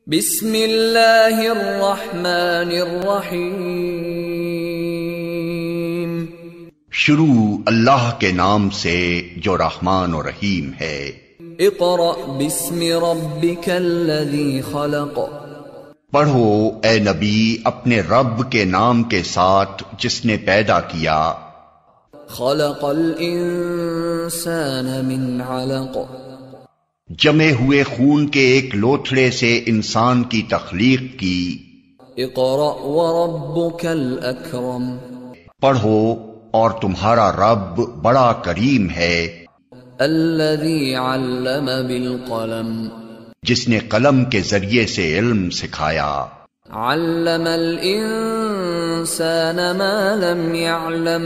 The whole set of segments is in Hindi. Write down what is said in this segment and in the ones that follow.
बिस्मिल्लाहिर्रहमानिर्रहीम। शुरू अल्लाह के नाम से जो रहमान और रहीम है। इक़रा बिस्मि रब्बिकल्लज़ी खलक़। पढ़ो ए नबी अपने रब के नाम के साथ जिसने पैदा किया। खलक़ल इंसान मिन अलक़। जमे हुए खून के एक लोथड़े से इंसान की तख्लीक की। इक़रा व रब्बुकल अकरम। पढ़ो और तुम्हारा रब बड़ा करीम है। अल्लज़ी अल्लम बिल क़लम। जिसने कलम के जरिए से इल्म सिखाया। अल्लमल इंसान मा लम यअलम।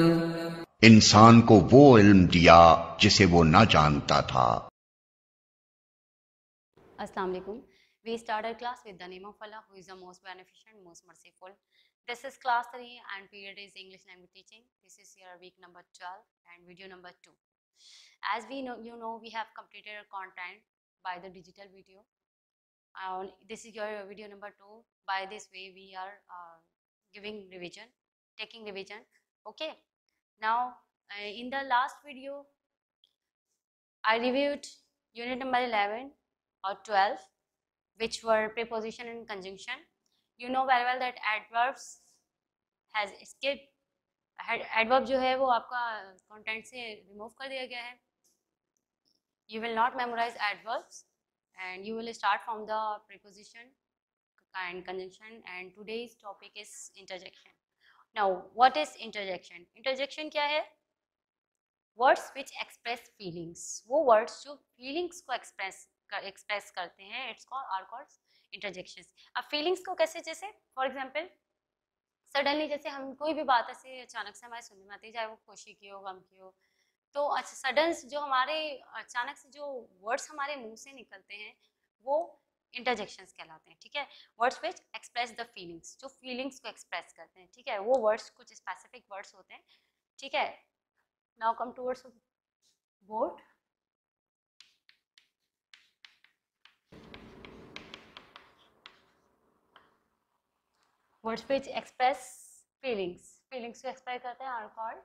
इंसान को वो इल्म दिया जिसे वो न जानता था। Assalamu alaikum. We start our class with the name of Allah, who is the most beneficent, most merciful. This is class 3 and period is English language teaching. This is your week number 12 and video number 2. As we know, we have completed our content by the digital video. This is your video number 2. By this way, we are giving revision, taking revision. Okay. Now, in the last video, I reviewed unit number 11 or 12, which were preposition and conjunction. You know very well that adverbs has escaped. Adverb जो है वो आपका content से remove कर दिया गया है. You will not memorize adverbs and you will start from the preposition and conjunction, and today's topic is interjection. Now, what is interjection? Interjection क्या है? Words which express feelings. वो words जो feelings को express करते हैं, it's called are called interjections. अब feelings को कैसे, जैसे for example suddenly, जैसे हम कोई भी बात ऐसे अचानक से हमारे सुनने में आती है, चाहे वो खुशी की हो, गम की हो, तो सडन जो हमारे अचानक से जो वर्ड्स हमारे मुंह से निकलते हैं वो इंटरजेक्शंस कहलाते हैं. ठीक है, words which express the feelings, जो फीलिंग्स को एक्सप्रेस करते हैं. ठीक है, वो वर्ड्स कुछ स्पेसिफिक वर्ड्स होते हैं. ठीक है, now come towards board. Words which express feelings को एक्सप्रेस करते हैं are called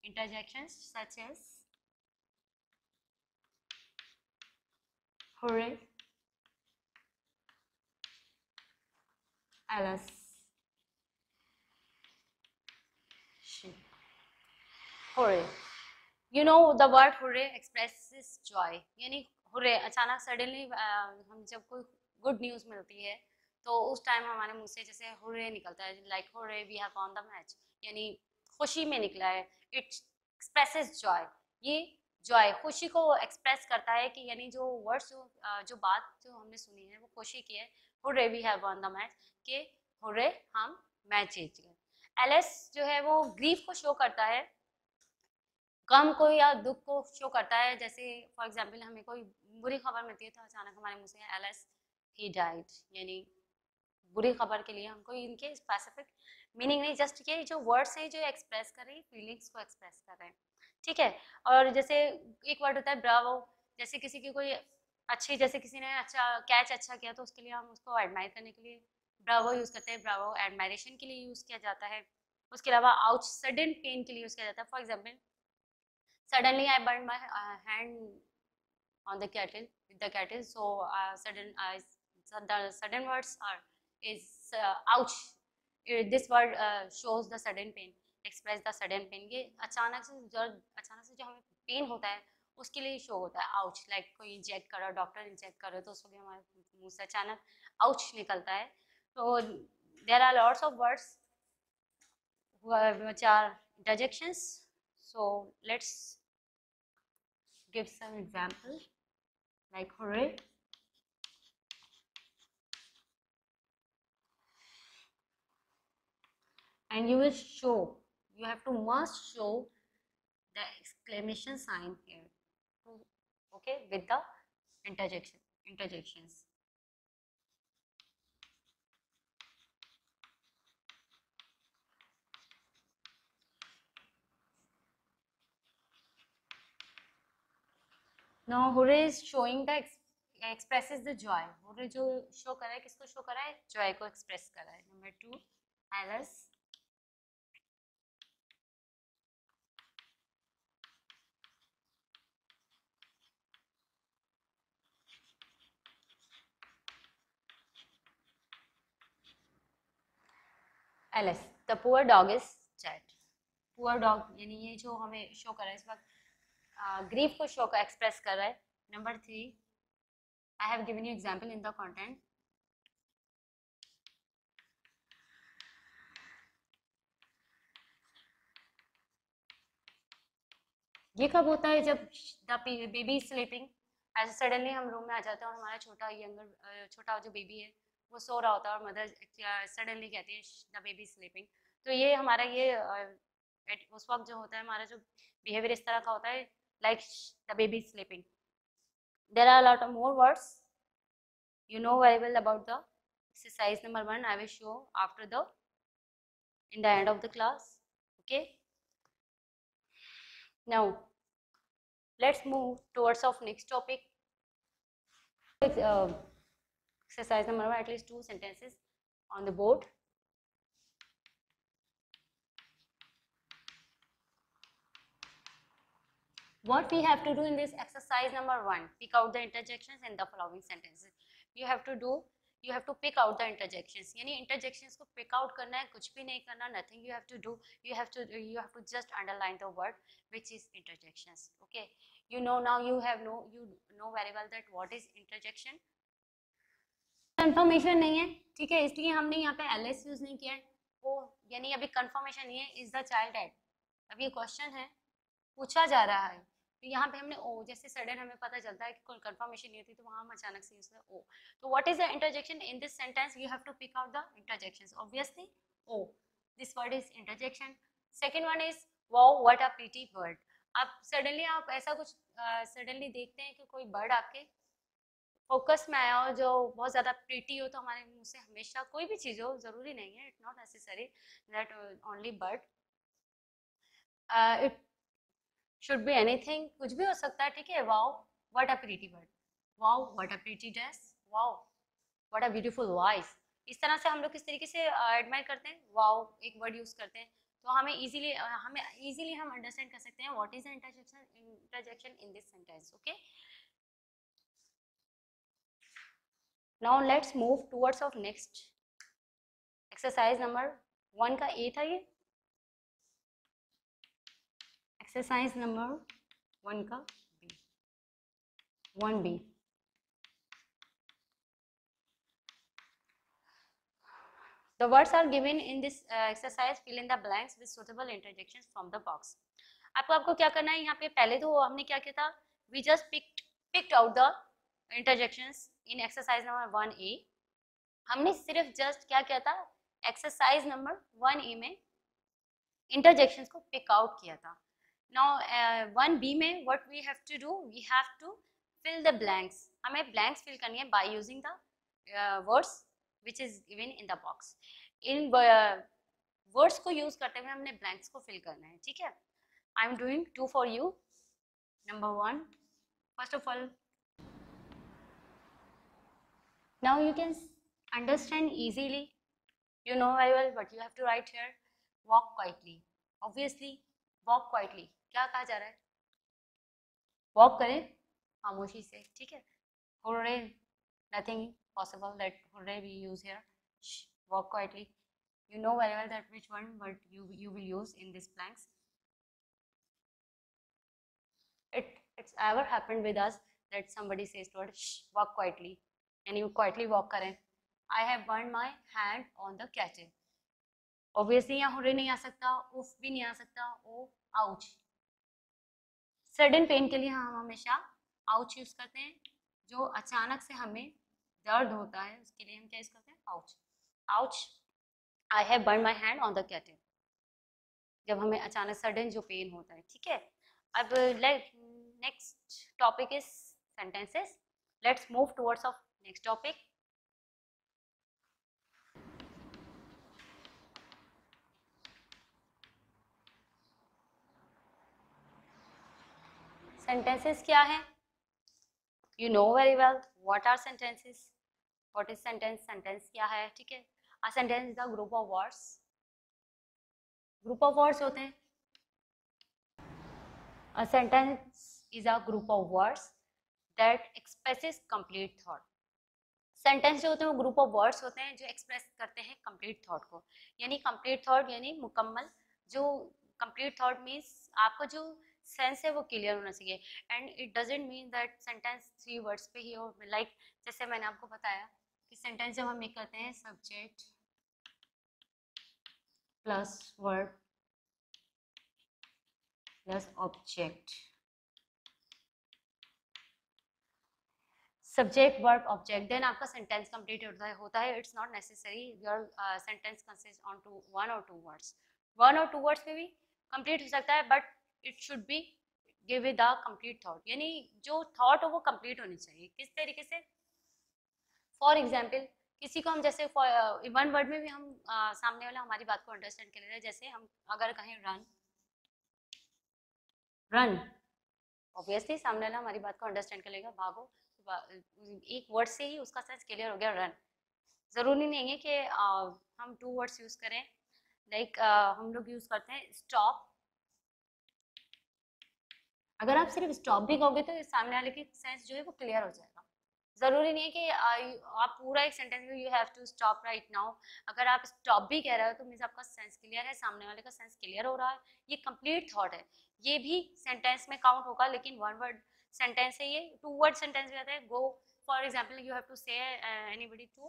interjections, such as hooray, alas, shit. Hooray. You know the word hooray expresses joy. यानी hooray अचानक सडनली हम जब कोई गुड न्यूज़ मिलती है तो उस टाइम हमारे मुंह से जैसे hooray निकलता है, like hooray we have won the match, यानी खुशी में निकला है. It expresses Joy. ये जॉय खुशी को एक्सप्रेस करता है कि यानी जो वर्ड्स जो बात जो हमने सुनी है वो खुशी की है. Hurray we have won the match, के हुर्रे हम मैच जीत गए. एलएस जो है वो ग्रीफ को शो करता है, गम को या दुख को शो करता है. जैसे फॉर एग्जांपल हमें कोई बुरी खबर मिलती है तो अचानक हमारे मुंह से एलएस ही डाइड, यानी बुरी खबर के लिए हमको इनके स्पेसिफिक मीनिंग नहीं, जस्ट ये जो वर्ड्स हैं जो एक्सप्रेस कर रहे हैं, फीलिंग्स को एक्सप्रेस कर रहे हैं. ठीक है, और जैसे एक वर्ड होता है ब्रावो. जैसे किसी की कोई अच्छी, जैसे किसी ने अच्छा कैच अच्छा किया तो उसके लिए हम उसको एडमायर करने के लिए ब्रावो यूज़ करते हैं. ब्रावो एडमायरेशन के लिए यूज़ किया जाता है. उसके अलावा आउच सडन पेन के लिए यूज़ किया जाता है. For example suddenly I burn my hand on the kettle with the kettle, so sudden words are is ouch. This word shows the sudden pain, express the sudden pain. ये अचानक से जो हमें पेन होता है उसके लिए शो होता है ouch. लाइक कोई इंजेक्ट कर रहा है, डॉक्टर इंजेक्ट कर रहे हो तो उसके लिए हमारे मुंह से अचानक ouch निकलता है. तो there are lots of words which are interjections. So let's give some examples like hooray, and you will show, you have to must show the exclamation sign here, okay, with the interjections. Now hooray is showing the expresses the joy. वो जो शो कर रहा है किसको शो कर रहा है? joy को express कर रहा है. Number 2, Alice. Alice. The poor dog is sad. Poor dog यानी ये जो हमें शो कर रहा है इस वक्त ग्रीफ को शो का एक्सप्रेस कर रहा है. Number 3, I have given you example in the content. ये कब होता है? जब द बेबी स्लीपिंग, ऐसे सडनली हम रूम में आ जाते हैं और हमारा छोटा जो बेबी है वो सो रहा होता है और मदर सडनली कहती है द बेबी स्लीपिंग. तो ये हमारा उस वक्त जो होता है हमारा जो बिहेवियर इस तरह का होता है, like the baby sleeping. There are lot of more words you know very well about the exercise number 1. I will show after in the end of the class. Okay, now let's move towards of next topic. Exercise number 1, at least 2 sentences on the board. What we have to do in this exercise number 1, pick out the interjections in the following sentences. You have to pick out the interjections. यानी interjections को pick out करना है, कुछ भी नहीं करना, nothing you have to do. You have to just underline the word which is interjections. Okay, you know now you know very well that what is interjection. Confirmation नहीं है, ठीक है, इसलिए हमने यहाँ पे ls यूज नहीं किया है. वो यानी अभी confirmation नहीं है. Is the child dead? अब ये क्वेश्चन है, पूछा जा रहा है, तो यहाँ पे हमने ओ, जैसे सडन हमें पता चलता है कि कोई कंफर्मेशन नहीं होती तो वहाँ हम अचानक से यूज ओ. तो what is the interjection in this sentence? You have to pick out the interjections. Obviously oh, this word is interjection. Second one is wow what a pretty bird. आप सडनली आप ऐसा कुछ सडनली देखते हैं कि कोई बर्ड आपके फोकस में आया हो जो बहुत ज़्यादा प्रीटी हो, तो हमारे मुँह से हमेशा कोई भी चीज़ हो, ज़रूरी नहीं है, it's not necessary that only bird, it should be anything, कुछ भी हो सकता है, ठीक है. wow what a pretty bird, wow what a pretty dress, wow what a beautiful voice. इस तरह से हम लोग किस तरीके से एडमायर करते हैं, wow एक वर्ड यूज करते हैं, तो हमें इजीली हम अंडरस्टैंड कर सकते हैं what is the interjection in this sentence. Okay, now let's move towards of next exercise number 1 का ए था ये. एक्सरसाइज नंबर 1 का B, 1B. The words are given in this exercise. Fill in the blanks with suitable interjections from the box. आपको क्या करना है, यहाँ पे पहले तो हमने क्या किया था, we just picked out the interjections in exercise number 1A. हमने सिर्फ जस्ट क्या किया था, एक्सरसाइज नंबर 1A में interjections को पिक आउट किया था. Now 1B में what we have to do, we have to fill the blanks. हमें blanks fill करनी है by using the words which is given in the box. In words को use करते हुए हमने blanks को fill करना है, ठीक है. I am doing 2 for you. Number 1, first of all, now you can understand easily, you know very well, but you have to write here walk quietly. Obviously walk quietly क्या कहा जा रहा है, वॉक करें खामोशी से, ठीक है. Hurray, nothing possible that hurray we use here. Walk quietly. You know very well that which one word you will use in these blanks. It's ever happened with us that somebody says to us walk quietly and you quietly walk करें. I have burned my hand on the kettle. Obviously यहाँ हुर्रे नहीं आ सकता, उफ भी नहीं आ सकता, ओ आउच. सडन पेन के लिए हम हमेशा आउच यूज करते हैं. जो अचानक से हमें दर्द होता है उसके लिए हम क्या यूज करते हैं, ouch. Ouch, I have burn my hand on the kettle, जब हमें अचानक सडन जो पेन होता है, ठीक है. अब next topic is sentences. Let's move towards of next topic. Sentences क्या है, You know very well what are sentences. What is sentence? Sentence क्या है, ठीक है. A sentence is a group of words. Group of words होते हैं. A sentence is a group of words that expresses complete thought. Sentence जो होते हैं वो ग्रुप ऑफ वर्ड्स होते हैं जो एक्सप्रेस करते हैं कंप्लीट थॉट को. यानी कंप्लीट थॉट यानी मुकम्मल. जो कंप्लीट थॉट मीन्स आपका जो सेंस है वो क्लियर होना चाहिए. And it doesn't mean that sentence 3 words पे ही हो. लाइक जैसे मैंने आपको बताया कि सेंटेंस जब हम मेक करते हैं subject plus verb plus object, subject verb object, then आपका सेंटेंस कंप्लीट होता है. It's not necessary your sentence consist on two 1 और 2 वर्ड्स. 1 और 2 वर्ड्स में भी कंप्लीट हो सकता है but it should B give with the complete thought. यानी जो थॉट हो वो कंप्लीट होनी चाहिए. किस तरीके से? फॉर एग्जाम्पल किसी को हम जैसे 1 वर्ड में भी हम सामने वाला हमारी बात को अंडरस्टैंड कर लेते हैं. जैसे हम अगर कहें रन, रन, ऑब्वियसली सामने वाला हमारी बात को अंडरस्टैंड कर लेगा. भागो, एक वर्ड से ही उसका सेंस क्लियर हो गया रन. ज़रूरी नहीं है कि हम 2 वर्ड्स यूज़ करें. लाइक हम लोग यूज़ करते हैं स्टॉप. अगर आप सिर्फ स्टॉप भी कहोगे तो सामने वाले की सेंस जो है वो क्लियर हो जाएगा. ज़रूरी नहीं है कि आप पूरा एक सेंटेंस में you have to stop right now. अगर आप स्टॉप भी कह रहे हो तो मीन्स आपका सेंस क्लियर है, सामने वाले का सेंस क्लियर हो रहा है. ये कंप्लीट थॉट है. ये भी सेंटेंस में काउंट होगा लेकिन 1 वर्ड सेंटेंस है ये. 2 वर्ड सेंटेंस भी आता है. Go for example you have to say anybody to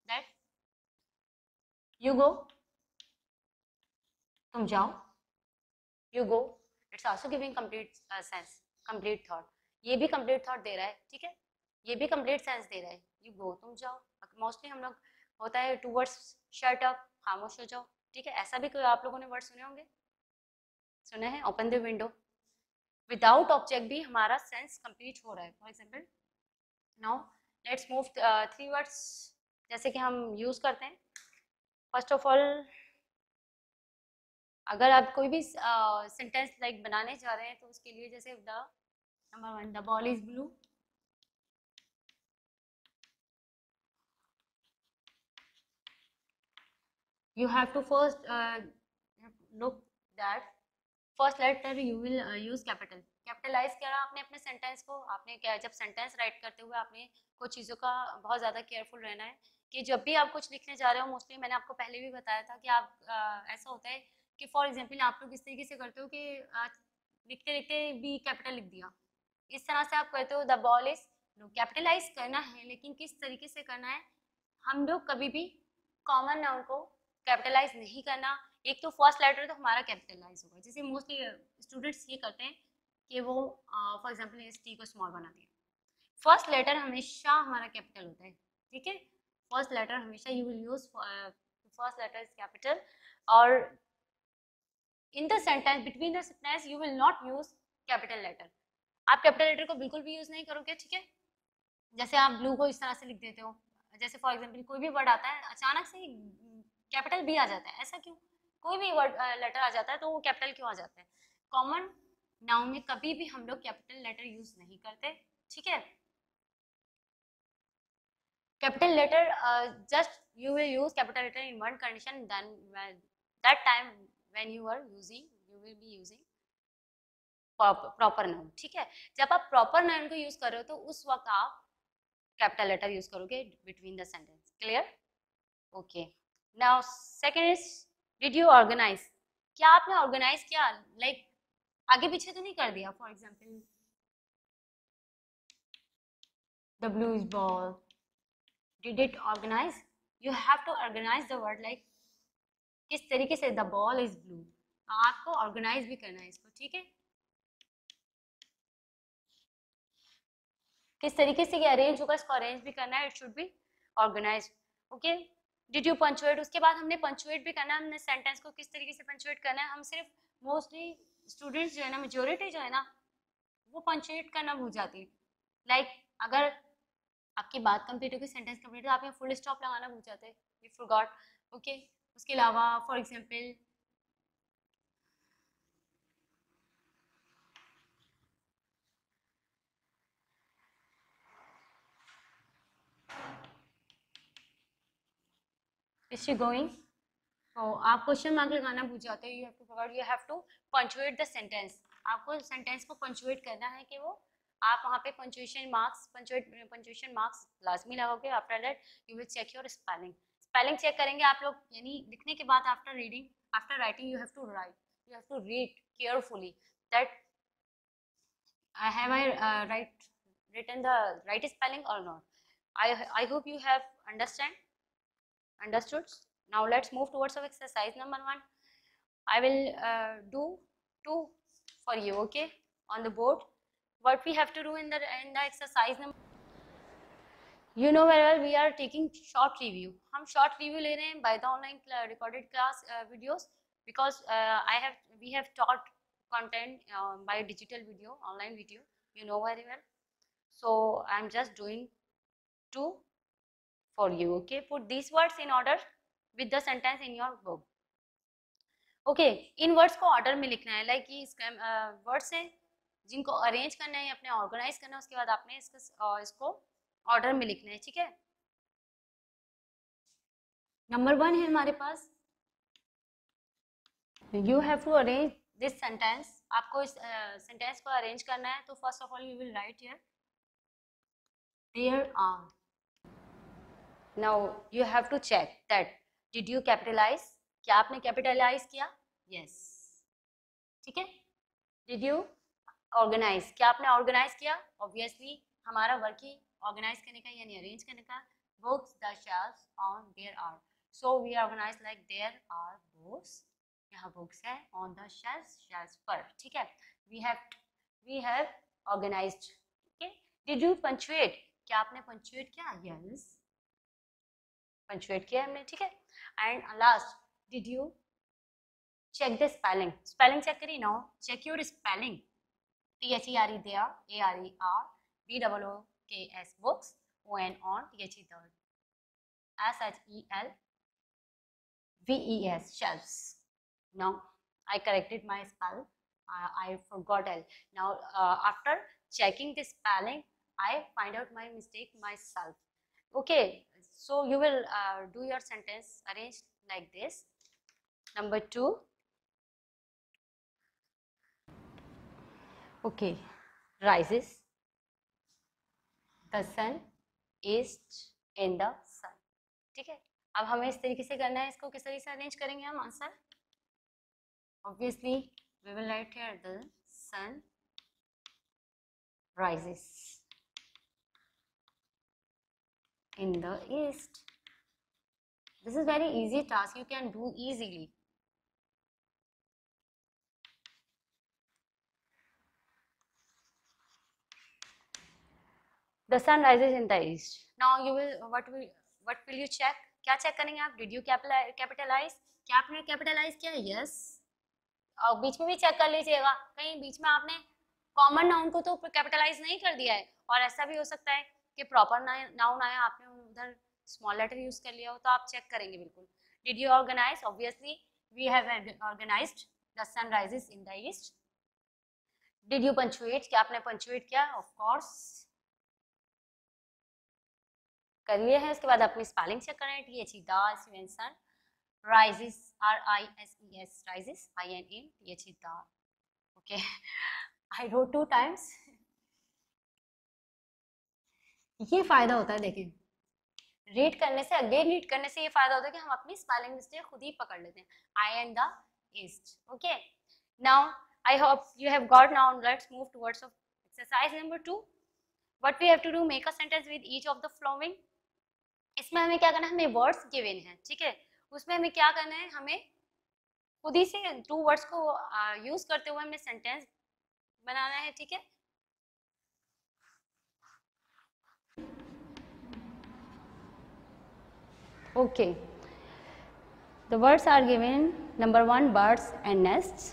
that you go, तुम जाओ, you go. It's also giving complete sense, complete thought. ये भी कंप्लीट थॉट दे रहा है, ठीक है. ये भी कंप्लीट सेंस दे रहा है. यू गो, तुम जाओ. मोस्टली हम लोग होता है 2 वर्ड्स, शट अप, खामोश हो जाओ, ठीक है. ऐसा भी कोई आप लोगों ने वर्ड सुने होंगे, सुने हैं. Open the window. Without object भी हमारा सेंस कंप्लीट हो रहा है. For example now let's move 3 words जैसे कि हम यूज करते हैं. फर्स्ट ऑफ ऑल अगर आप कोई भी सेंटेंस लाइक बनाने जा रहे हैं तो उसके लिए जैसे the number 1 the ball is blue. You have to first look that first letter you will use capital. Capitalize करा आपने अपने सेंटेंस को. आपने क्या जब सेंटेंस राइट करते हुए आपने कुछ चीज़ों का बहुत ज़्यादा केयरफुल रहना है कि जब भी आप कुछ लिखने जा रहे हो. मोस्टली मैंने आपको पहले भी बताया था कि आप ऐसा होता है कि फॉर एग्जांपल आप लोग इस तरीके से करते हो कि लिखते लिखते भी कैपिटल लिख दिया. इस तरह से आप करते हो. द बॉल इज कैपिटलाइज करना है लेकिन किस तरीके से करना है. हम लोग कभी भी कॉमन नाउन को कैपिटलाइज नहीं करना. एक तो फर्स्ट लेटर तो हमारा कैपिटलाइज होगा. जैसे मोस्टली स्टूडेंट्स ये करते हैं कि वो फॉर एग्जांपल एस टी को स्मॉल बना दिया. फर्स्ट लेटर हमेशा हमारा कैपिटल होता है, ठीक है. फर्स्ट लेटर हमेशा you will use first letter is capital. और in the sentence between the sentence you will not use capital letter. आप कैपिटल लेटर को बिल्कुल भी यूज नहीं करोगे, ठीक है. जैसे आप ब्लू को इस तरह से लिख देते हो. जैसे फॉर एग्जाम्पल कोई भी वर्ड आता है अचानक से कैपिटल भी आ जाता है. ऐसा क्यों? कोई भी वर्ड लेटर आ जाता है तो वो कैपिटल क्यों आ जाता है? कॉमन नाउन में कभी भी हम लोग कैपिटल लेटर यूज नहीं करते, ठीक है. Capital letter just you will use capital letter in one condition, then that time when you are using you will be using proper noun, ठीक है. जब आप प्रॉपर नाउन को यूज कर रहे हो तो उस वक्त आप कैपिटल लेटर यूज करोगे between the sentence. Clear? Okay. Now second is did you organize. क्या आपने ऑर्गेनाइज किया? लाइक आगे पीछे तो नहीं कर दिया. For example the blue is ball. Did it organize? You have to organize the word. Like किस तरीके से द बॉल इज ब्लू. आपको ऑर्गेनाइज भी करना है इसको, ठीक है. किस तरीके से अरेंज होगा इसको अरेंज भी करना है. It should be organize. Okay. Did you punctuate. उसके बाद हमने पंचुएट भी करना है. हमने सेंटेंस को किस तरीके से पंचुएट करना है. हम सिर्फ मोस्टली स्टूडेंट्स जो है ना, मेजोरिटी जो है ना, वो पंचुएट करना भूल जाती है. लाइक अगर आपकी बात कंप्लीट होगी, सेंटेंस कंप्लीट हो, आप यहाँ फुल स्टॉप लगाना भूल जाते हैं. You forgot. ओके. उसके अलावा for example Is she going? तो आप क्वेश्चन मार्क लगाना भूल जाते हो. You have to punctuate the sentence. आपको सेंटेंस को पंचुएट करना है कि वो आप वहाँ पे पंचुएशन मार्क्स लाजमी लगाओगे. After that you will check your spelling check करेंगे आप लोग, यानी लिखने के बाद after writing you have to read carefully that I written the right spelling or not. I hope you have understood. Now let's move towards of exercise number 1. I will do 2 for you, okay, on the board. What we have to do in the exercise number, you know very well, we are taking short review. हम short review ले रहे हैं by the online recorded class videos, because we have taught content by digital video, online video, you know very well. So I'm just doing 2 for you, okay. Put these words in order with the sentence in your book. Okay, in words को ऑर्डर में लिखना है. लाइक ये वर्ड्स हैं जिनको अरेंज करना है, अपने ऑर्गेनाइज करना है, उसके बाद आपने इसको ऑर्डर में लिखना है, ठीक है. नंबर 1 है हमारे पास, you have to arrange this sentence. आपको इस सेंटेंस को अरेंज करना है. तो first of all you will write here there are. Now you have to check that did you capitalize, क्या आपने कैपिटलाइज किया? यस, ठीक है. डिड यू ऑर्गेनाइज, क्या आपने ऑर्गेनाइज किया? ऑब्वियसली हमारा वर्क ही ऑर्गेनाइज करने का यानी अरेंज करने का. Books the shelves on there are, so we organize like there are books, यहाँ बुक्स है, ऑन द शेल्व्स पर, ठीक है. वी हैव ऑर्गेनाइज्ड, ठीक है. डिड यू पंचुएट, क्या आपने पंचुएट किया? यस, पंचुएट किया हमने, ठीक है. And last, did you check the spelling check करी. now check your spelling. there, arer, books, books, on, shelves, shelves. now I corrected my spell, I forgot L. now after checking the spelling I find out my mistake myself. okay, so you will do your sentence arranged like this. Number 2, okay, rises, the sun is in the sun, ठीक है. अब हमें इस तरीके से करना है. इसको किस तरीके से अरेंज करेंगे हम answer? Obviously we will write here the sun rises in the east. This is very easy task, you can do easily. The sun rises in the east. Now you will what will you check? क्या चेक करेंगे आप? Did you capitalize? क्या आपने कैपिटलाइज किया? यस. और बीच में भी चेक कर लीजिएगा, कहीं बीच में आपने कॉमन नाउन को तो कैपिटलाइज नहीं कर दिया है. और ऐसा भी हो सकता है कि प्रॉपर नाउन आया, आपने उधर स्मॉल लेटर यूज कर लिया हो, तो आप चेक करेंगे बिल्कुल. Did you organize? Obviously we have organized the sun rises in the east. Did you punctuate, क्या आपने पंचुएट किया? ऑफ कोर्स कर लिए हैं. उसके बाद अपनी स्पेलिंग चेक करें. THE sun, rises RISES, rises INA THE da. okay, I wrote 2 times. ये फायदा होता है, देखिए रीड करने से, अगेन रीड करने से ये फायदा होता है कि हम अपनी स्पेलिंग मिस्टेक खुद ही पकड़ लेते हैं. I and the east. Okay, now I hope you have got. Now let's move towards exercise number 2. What we have to do, make a sentence with each of the following. इसमें हमें क्या करना है, हमें वर्ड्स गिवन है, ठीक है. उसमें हमें क्या करना है, हमें खुद ही से 2 वर्ड्स को यूज करते हुए हमें सेंटेंस बनाना है, ठीक है. Okay, the words are given. Number 1, birds and nests.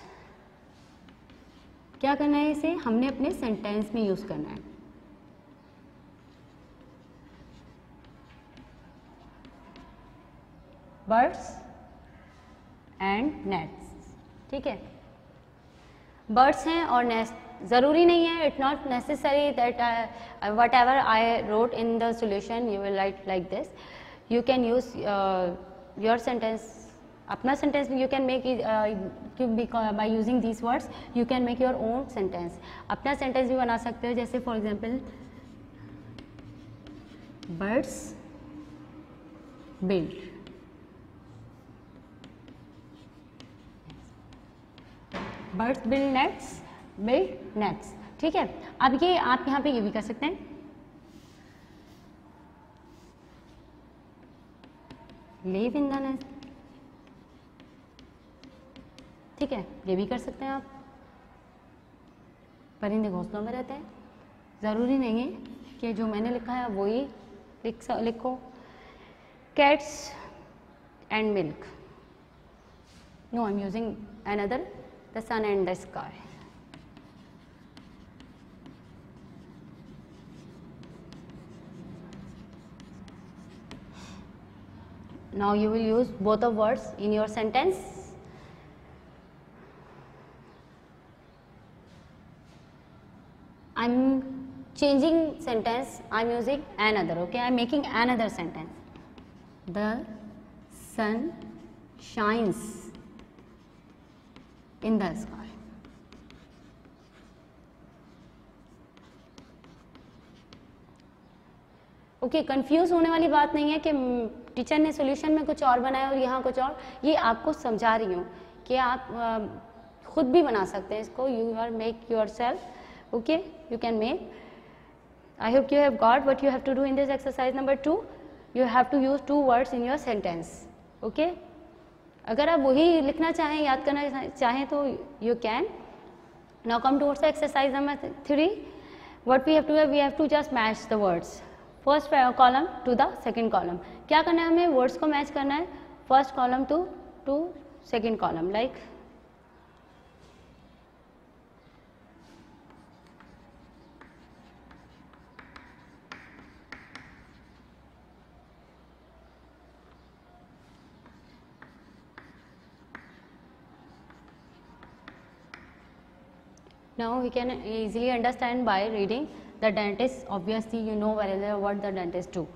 क्या करना है, इसे हमने अपने सेंटेंस में यूज करना है. birds and nests, ठीक है. birds हैं और nest ज़रूरी नहीं है, it not necessary that whatever I wrote in the solution you will write like this. You can use your sentence, अपना sentence you can make by using these words you can make your own sentence. अपना सेंटेंस भी बना सकते हो, जैसे for example birds build, birds build nests. ठीक है, अब ये आप यहाँ पे ये भी कर सकते हैं, लिव इन द नेस्ट. ठीक है, ये भी कर सकते हैं आप. परिंदे घोंसलों में रहते हैं, ज़रूरी नहीं है कि जो मैंने लिखा है वही लिखो. Cats and milk, no I am using another, the sun and the sky. Now you will use both of words in your sentence. I'm changing sentence, I'm using another, okay, I'm making another sentence. The sun shines in the sky. Okay, confuse होने वाली बात नहीं है कि टीचर ने सॉल्यूशन में कुछ और बनाया और यहाँ कुछ और, ये आपको समझा रही हूँ कि आप खुद भी बना सकते हैं इसको. You are make yourself, okay, you can make. I hope you have got what you have to do in this exercise number 2. You have to use 2 words in your sentence, okay. अगर आप वही लिखना चाहें, याद करना चाहें तो you can. Now come towards the exercise number 3. What we have to do, we have to just match the words, first column to the second column. क्या करना है हमें, words को match करना है first column to second column, like now we can easily understand by reading. The dentist, obviously you know very well what the dentist do.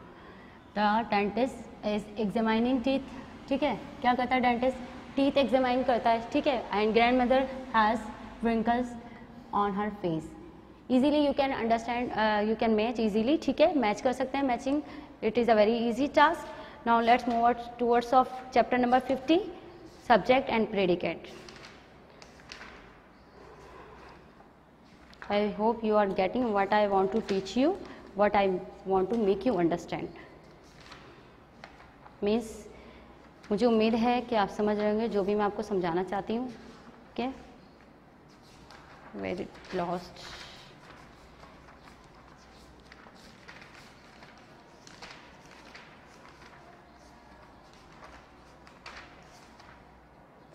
The dentist is examining teeth. ठीक है, क्या करता है डेंटिस्ट, टीथ एग्जामाइन करता है. ठीक है, and grand mother has wrinkles on her face. Easily you can understand, you can match easily. ठीक है, मैच कर सकते हैं, matching it is a very easy task. Now let's move towards of chapter number 50, subject and predicate. I hope you are getting what I want to teach you, what I want to make you understand. Means मुझे उम्मीद है कि आप समझ रहे होंगे जो भी मैं आपको समझाना चाहती हूँ. Okay, very lost.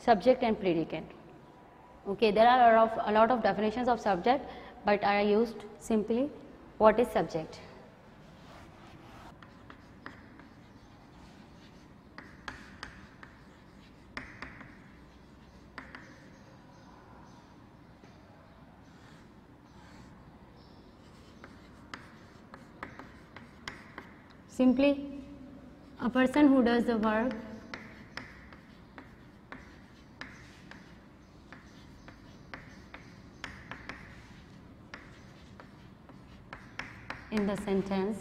Subject and predicate. Okay, there are a lot of definitions of subject, but I used simply what is subject. Simply a person who does the work in the sentence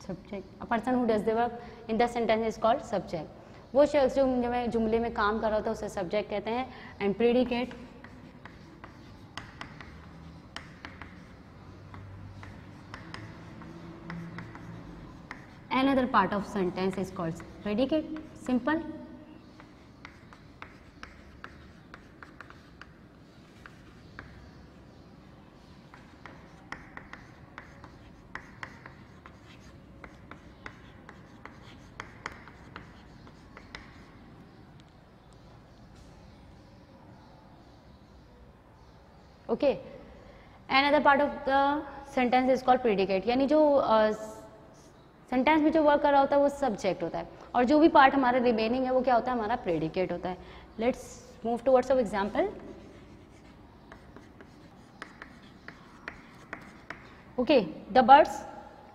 subject. A person who does the work in the sentence is called subject. वो शख्स जो जुमले में काम कर रहा होता है उसे subject कहते हैं. And predicate another part of sentence is called predicate. Simple. Okay, another part of the sentence is called predicate. यानी जो सेंटेंस में जो वर्क कर रहा होता है वो सब्जेक्ट होता है, और जो भी पार्ट हमारा रिमेनिंग है वो क्या होता है, हमारा प्रेडिकेट होता है. Let's move towards of example. Okay, the birds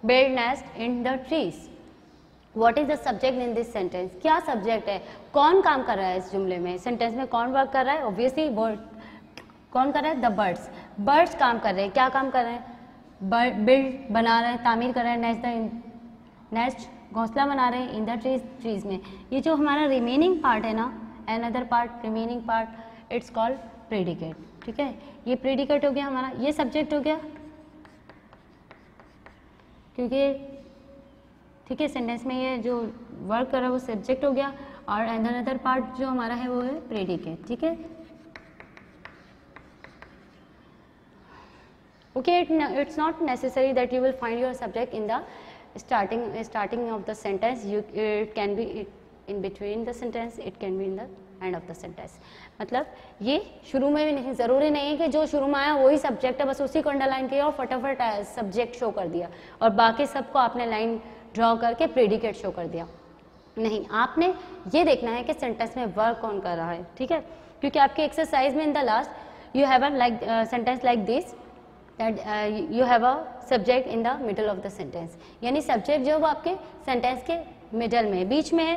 build nest in the trees. What is the subject in this sentence? क्या सब्जेक्ट है, कौन काम कर रहा है इस जुमले में, सेंटेंस में कौन वर्क कर रहा है? ऑब्वियसली वर्ड कौन कर रहा है, द बर्ड्स. बर्ड्स काम कर रहे हैं, क्या काम कर रहे हैं, बिल्ड बना रहे हैं, तामीर कर रहे हैं, नेस्ट घोंसला बना रहे हैं इन द ट्रीज में. ये जो हमारा रिमेनिंग पार्ट है ना, another part, remaining part, it's called predicate. ठीक है, ये प्रेडिकेट हो गया हमारा, ये सब्जेक्ट हो गया, क्योंकि ठीक है सेंटेंस में ये जो वर्क कर रहा है वो सब्जेक्ट हो गया, और अनदर पार्ट जो हमारा है वो है प्रेडिकेट. ठीक है, okay. It's not necessary that you will find your subject in the starting of the sentence. It can be in between the sentence, it can be in the end of the sentence. मतलब ये शुरू में भी नहीं, ज़रूरी नहीं है कि जो शुरू में आया वही सब्जेक्ट है, बस उसी को अंडरलाइन किया और फटाफट सब्जेक्ट शो कर दिया और बाकी सबको आपने लाइन ड्रॉ करके प्रेडिकेट शो कर दिया. नहीं, आपने ये देखना है कि सेंटेंस में वर्क कौन कर रहा है. ठीक है, क्योंकि आपके एक्सरसाइज में in the last you have a sentence like this, that you have a subject in the middle of the sentence. यानी सब्जेक्ट जो है वो आपके सेंटेंस के मिडल में, बीच में है,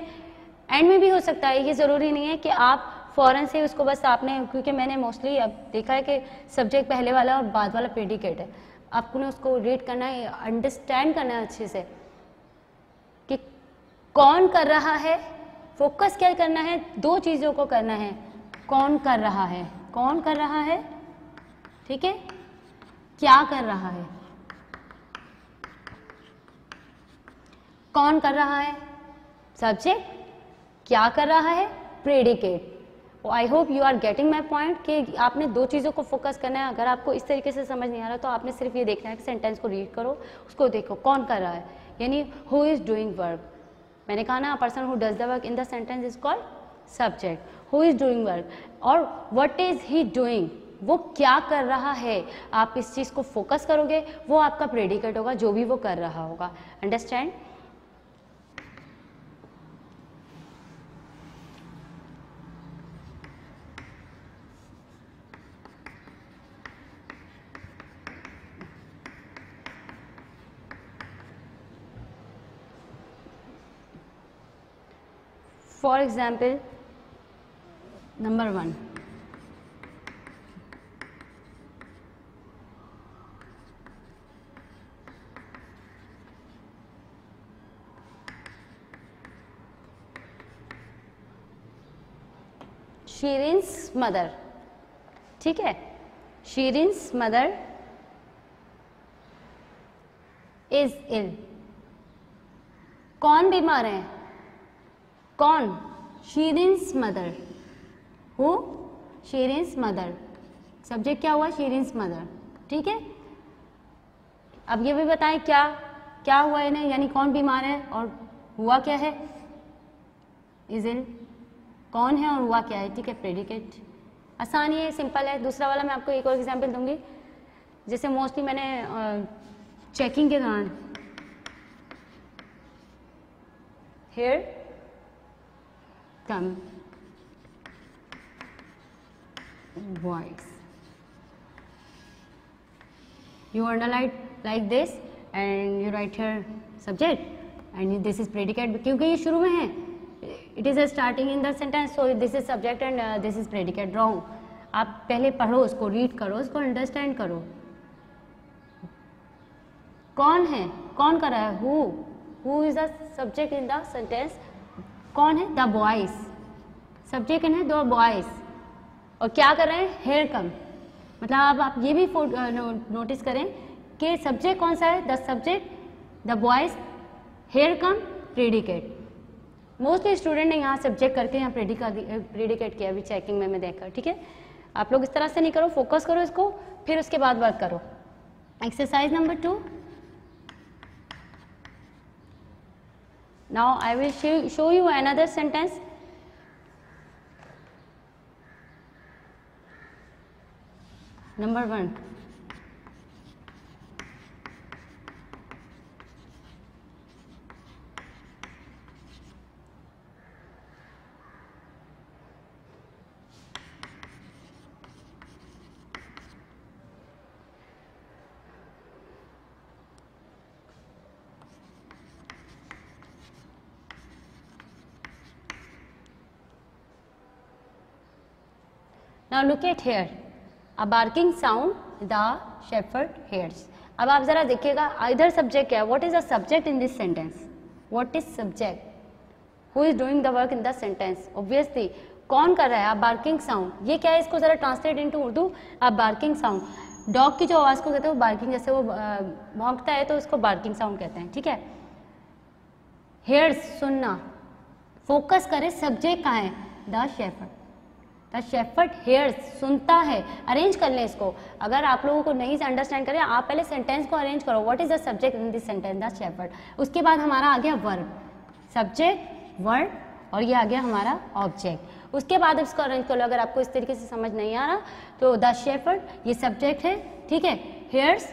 एंड में भी हो सकता है. ये ज़रूरी नहीं है कि आप फ़ौरन से उसको बस आपने, क्योंकि मैंने मोस्टली अब देखा है कि सब्जेक्ट पहले वाला और बाद वाला प्रेडिकेट है. आपको उसको रीड करना है, अंडरस्टैंड करना है अच्छे से कि कौन कर रहा है. फोकस क्या करना है, दो चीज़ों को करना है. कौन कर रहा है, कौन कर रहा है, ठीक है, क्या कर रहा है, कौन कर रहा है, सब्जेक्ट, क्या कर रहा है, predicate. I hope you are getting my point कि आपने दो चीज़ों को फोकस करना है. अगर आपको इस तरीके से समझ नहीं आ रहा तो आपने सिर्फ ये देखना है कि सेंटेंस को रीड करो, उसको देखो कौन कर रहा है, यानी हु इज़ डूइंग वर्क. मैंने कहा ना, person who does the work in the sentence is called subject. Who is doing work और व्हाट इज़ ही डूइंग, वो क्या कर रहा है. आप इस चीज़ को फोकस करोगे, वो आपका प्रेडिकेट होगा, जो भी वो कर रहा होगा. Understand? For example, number 1, Shirin's mother. ठीक है, शीरिन्स मदर इज इल. कौन बीमार है, कौन, Shirin's mother. Who, Shirin's mother. Subject क्या हुआ, शीरिन्स मदर. ठीक है, अब ये भी बताएं क्या क्या हुआ है ना, यानी कौन बीमार है और हुआ क्या है, इज इल. कौन है और हुआ क्या है. ठीक है, प्रेडिकेट. आसान है, सिंपल है. दूसरा वाला मैं आपको एक और एग्जांपल दूंगी. जैसे मोस्टली मैंने चेकिंग के दौरान, here come boys, you underline like this and you write here subject and this is predicate. क्योंकि ये शुरू में है, it is a starting in the sentence, so this is subject and this is predicate. wrong. आप पहले पढ़ो उसको, रीड करो उसको, अंडरस्टैंड करो. कौन है, कौन कर रहा है, who is the subject in the sentence. कौन है, द बॉयज. सब्जेक्ट है द बॉयज, और क्या कर रहे हैं, हेयर कम. मतलब आप ये भी नोटिस करें कि सब्जेक्ट कौन सा है, the subject, the boys, here come, predicate. Mostly student ने यहाँ सब्जेक्ट करके यहाँ प्रेडिकेट किया अभी चेकिंग में मैं देखकर. ठीक है, आप लोग इस तरह से नहीं करो, फोकस करो इसको, फिर उसके बाद वर्क करो. Exercise number 2. Now I will show you another sentence. Number 1. Now look at here, a barking sound the shepherd hears. अब आप जरा देखिएगा इधर सब्जेक्ट क्या है, what is the subject in this sentence, what is subject, who is doing the work in the sentence, obviously कौन कर रहा है, अ बार्किंग साउंड। ये क्या है, इसको जरा ट्रांसलेट इनटू उर्दू, अ बार्किंग साउंड। डॉग की जो आवाज़ को कहते हैं वो बार्किंग, जैसे वो भौंकता है तो उसको बार्किंग साउंड कहते हैं, ठीक है। हेयर्स सुनना, फोकस करें सब्जेक्ट कहाँ है, the shepherd, the shepherd hairs सुनता है। अरेंज कर लें इसको, अगर आप लोगों को नहीं से अंडरस्टैंड करें आप पहले सेंटेंस को अरेंज करो, what is the subject in this sentence, the shepherd. उसके बाद हमारा आ गया वर्ब, सब्जेक्ट वर्ब, और ये आ गया हमारा ऑब्जेक्ट। उसके बाद इसको अरेंज कर लो, अगर आपको इस तरीके से समझ नहीं आ रहा तो द शेफर्ड ये सब्जेक्ट है, ठीक है, हेयर्स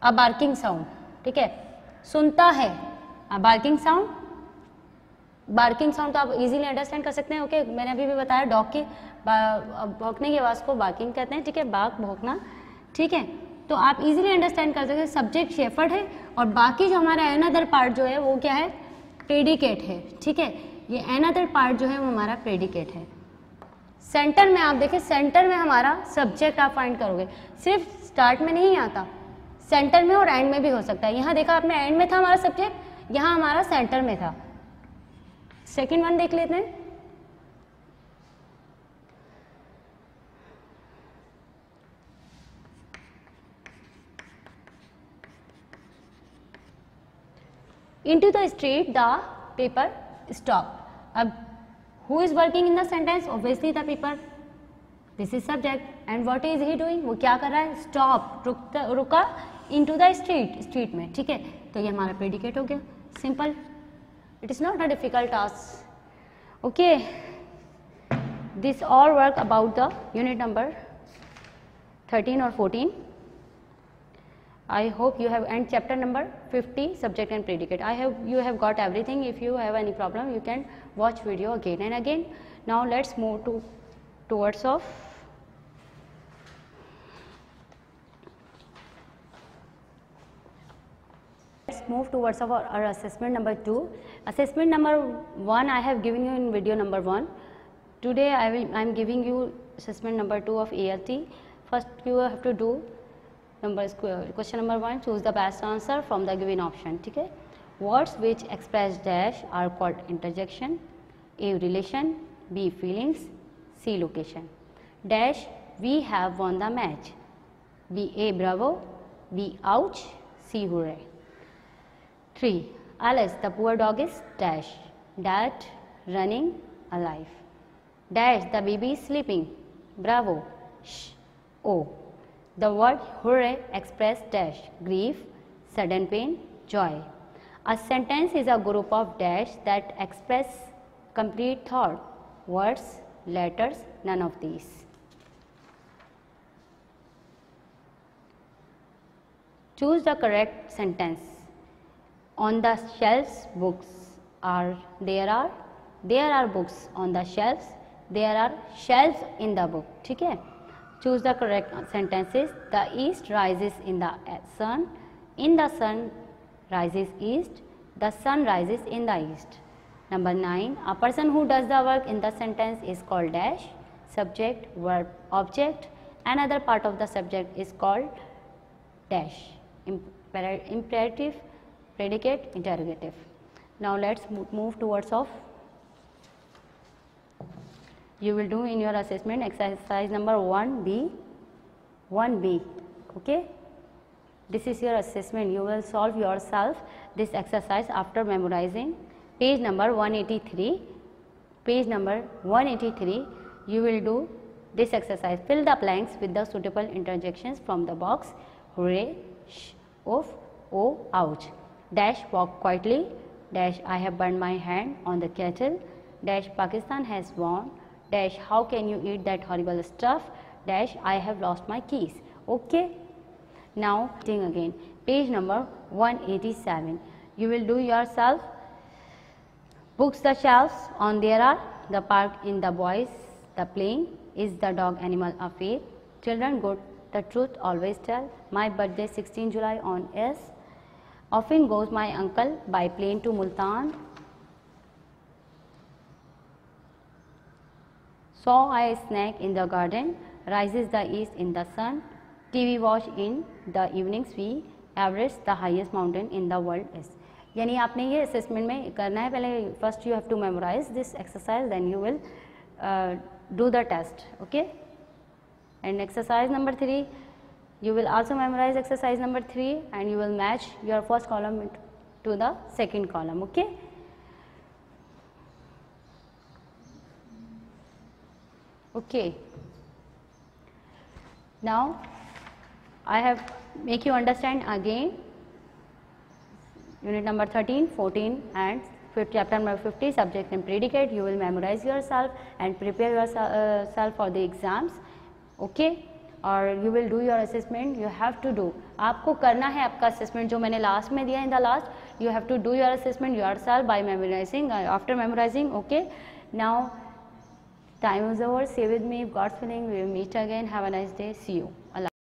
अ बार्किंग साउंड, ठीक है, सुनता है, अ बार्किंग साउंड, बार्किंग साउंड तो आप इजीली अंडरस्टैंड कर सकते हैं, ओके। मैंने अभी भी बताया डॉग के भौंकने की आवाज़ को बार्किंग कहते हैं, ठीक है, बार्क भौंकना, ठीक है। तो आप इजीली अंडरस्टैंड कर सकते हैं, सब्जेक्ट शेफर्ड है और बाकी जो हमारा अनदर पार्ट जो है वो क्या है, प्रेडिकेट है, ठीक है। ये अनदर पार्ट जो है वो हमारा प्रेडिकेट है। सेंटर में आप देखिए, सेंटर में हमारा सब्जेक्ट आप फाइंड करोगे, सिर्फ स्टार्ट में नहीं आता, सेंटर में और एंड में भी हो सकता है। यहाँ देखा आपने एंड में था हमारा सब्जेक्ट, यहाँ हमारा सेंटर में था। सेकेंड वन देख लेते हैं, into the street the paper stop। अब who is working in the sentence, obviously the paper, this is subject and what is he doing, वो क्या कर रहा है, stop, रुका into the street, street में, ठीक है। तो ये हमारा predicate हो गया, simple, it is not a difficult task, okay। this all work about the unit number 13 or 14। I hope you have, and chapter number 50 subject and predicate, I hope you have got everything. If you have any problem you can watch video again and again. Now let's move towards of our assessment number 2. Assessment number 1 I have given you in video number 1. Today I am giving you assessment number 2 of ALT. First you have to do question number 1, choose the best answer from the given option, ठीक है। Words which express dash are called interjection, A relation, B feelings, C location। Dash, we have won the match, B A bravo, B ouch, C hooray। 3, Alice the poor dog is dash, that running alive, dash the baby is sleeping, bravo, shh, oh। The word hooray express dash, grief, sudden pain, joy। A sentence is a group of dash that express complete thought, words, letters, none of these। Choose the correct sentence। On the shelves books are, there are books on the shelves, there are shelves in the book, ठीक है। Choose the correct sentences। The east rises in the sun rises east, the sun rises in the east। Number 9, a person who does the work in the sentence is called dash, subject, verb, object, another part of the subject is called dash, imperative, predicate, interrogative। Now let's move towards of, you will do in your assessment exercise number 1B, okay। This is your assessment, you will solve yourself this exercise after memorizing page number 183, you will do this exercise, fill the blanks with the suitable interjections from the box, hooray, shh, oof, oh, ouch, dash walk quietly, dash I have burned my hand on the kettle, dash Pakistan has won, dash how can you eat that horrible stuff, dash I have lost my keys, okay। Now again page number 187, you will do yourself, books the shelves, on there are, the park in the boys, the playing, is the dog animal of faith, children good, the truth always tell, my birthday 16 July on S, often goes my uncle by plane to Multan, saw a snake in the garden, rises the east in the sun, TV watch in the evenings, we Everest the highest mountain in the world is. यानी आपने ये असेसमेंट में करना है, पहले first you have to memorise this exercise, then you will do the test. Okay, and exercise number 3, you will also memorize exercise number 3 and you will match your first column to the second column. Okay, okay, now I have make you understand again unit number 13, 14 and chapter number 50, subject and predicate. You will memorize yourself and prepare yourself for the exams. Okay, और you will do your assessment. You have to do, आपको करना है आपका assessment जो मैंने लास्ट में दिया in the last. You have to do your assessment yourself by memorizing, after memorizing. Okay, now time is over. Stay with me. If God's willing, we will meet again. Have a nice day. See you. Allah.